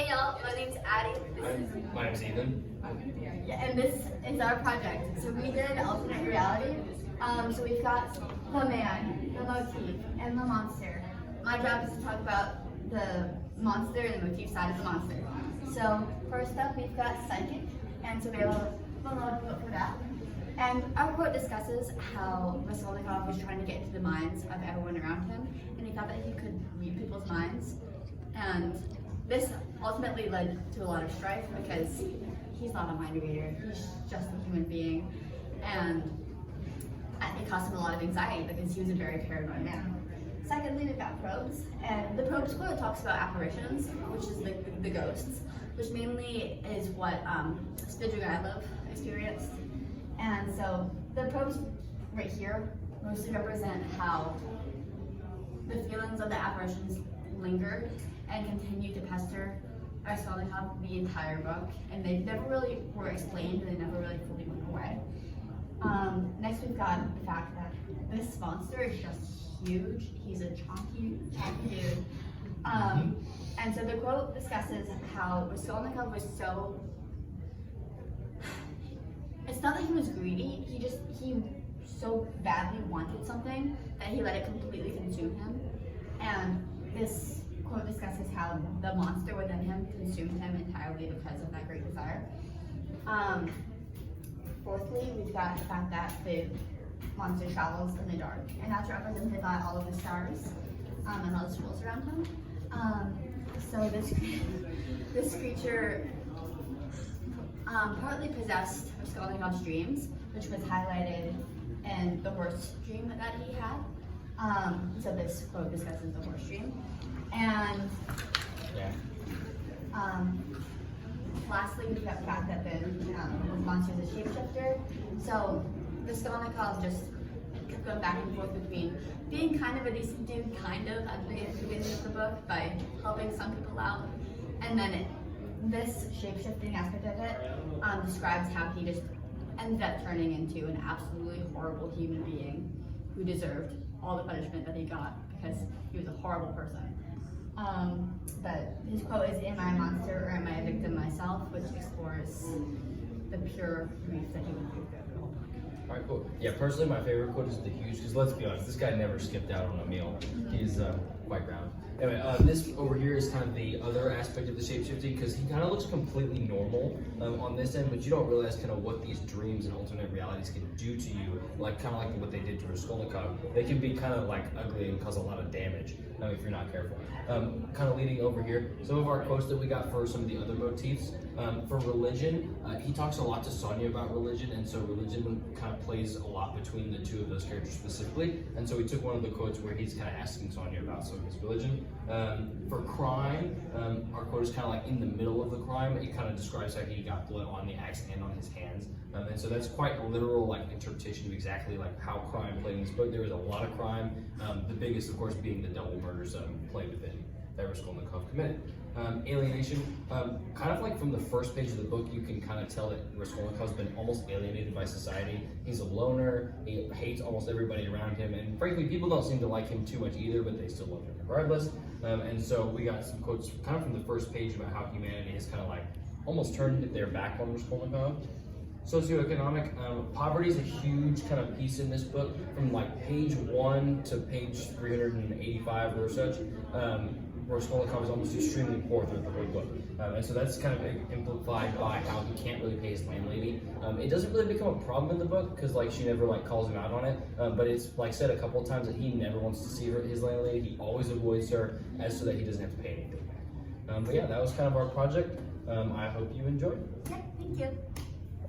Hey y'all, my name's Addy. My name's Ethan. Yeah, and this is our project. So we did alternate reality. So we've got the man, the motif, and the monster. My job is to talk about the monster and the motif side of the monster. So first up, we've got psychic, and so we have a little quote for that. And our quote discusses how Raskolnikov was trying to get into the minds of everyone around him, and he thought that he could read people's minds. And this ultimately led to a lot of strife because he's not a mind reader, he's just a human being. And it caused him a lot of anxiety because he was a very paranoid man. Secondly, we've got probes, and the probes quote talks about apparitions, which is the ghosts, which mainly is what Svidrigailov experienced. And so the probes right here mostly represent how the feelings of the apparitions lingered and continued to pester Raskolnikov the entire book, and they never really were explained, and they never really fully went away. Next, we've got the fact that this monster is just huge. He's a chunky dude. And so the quote discusses how Raskolnikov was so. It's not that he was greedy. He so badly wanted something that he let it completely consume him. And this quote discusses how the monster within him consumed him entirely because of that great desire. Fourthly, we've got the fact that the monster travels in the dark, and that's represented by all of the stars and all the swirls around him. So this creature partly possessed Raskolnikov's dreams, which was highlighted in the horse dream that he had. So this quote discusses the horse dream. And lastly, we've got the fact that the monster is a shapeshifter. So Raskolnikov just kept going back and forth between being kind of a decent dude, kind of, at the beginning of the book by helping some people out. And then this shape-shifting aspect of it describes how he just ended up turning into an absolutely horrible human being who deserved all the punishment that he got because he was a horrible person. But his quote is, "Am I a monster or am I a victim myself?" which explores the pure grief that he went through throughout the whole book. Alright, cool. Yeah, personally, my favorite quote is the huge, because let's be honest, this guy never skipped out on a meal. He's quite round. Anyway, this over here is kind of the other aspect of the shapeshifting, because he kind of looks completely normal on this end, but you don't realize kind of what these dreams and alternate realities can do to you, like kind of like what they did to Raskolnikov. They can be kind of like ugly and cause a lot of damage if you're not careful. Kind of leading over here, some of our quotes that we got for some of the other motifs. For religion, he talks a lot to Sonya about religion, and so religion kind of plays a lot between the two of those characters specifically. And so we took one of the quotes where he's kind of asking Sonya about some of his religion. For crime, our quote is kind of like in the middle of the crime. It kind of describes how he got blood on the axe and on his hands. And so that's quite a literal like interpretation of exactly like how crime played in this book. There was a lot of crime. The biggest, of course, being the double murders played within that Raskolnikov committed. Alienation, kind of like from the first page of the book, you can kind of tell that Raskolnikov's been almost alienated by society. He's a loner, he hates almost everybody around him, and frankly, people don't seem to like him too much either, but they still love him regardless. And so we got some quotes kind of from the first page about how humanity has kind of like almost turned their back on Raskolnikov. Socioeconomic, poverty is a huge kind of piece in this book, from like page 1 to page 385 or such. Raskolnikov is almost extremely poor throughout the whole book. And so that's kind of amplified by how he can't really pay his landlady. It doesn't really become a problem in the book because like she never like calls him out on it, but it's like said a couple of times that he never wants to see his landlady. He always avoids her as so that he doesn't have to pay anything back. But yeah, that was kind of our project. I hope you enjoyed. Yeah, thank you.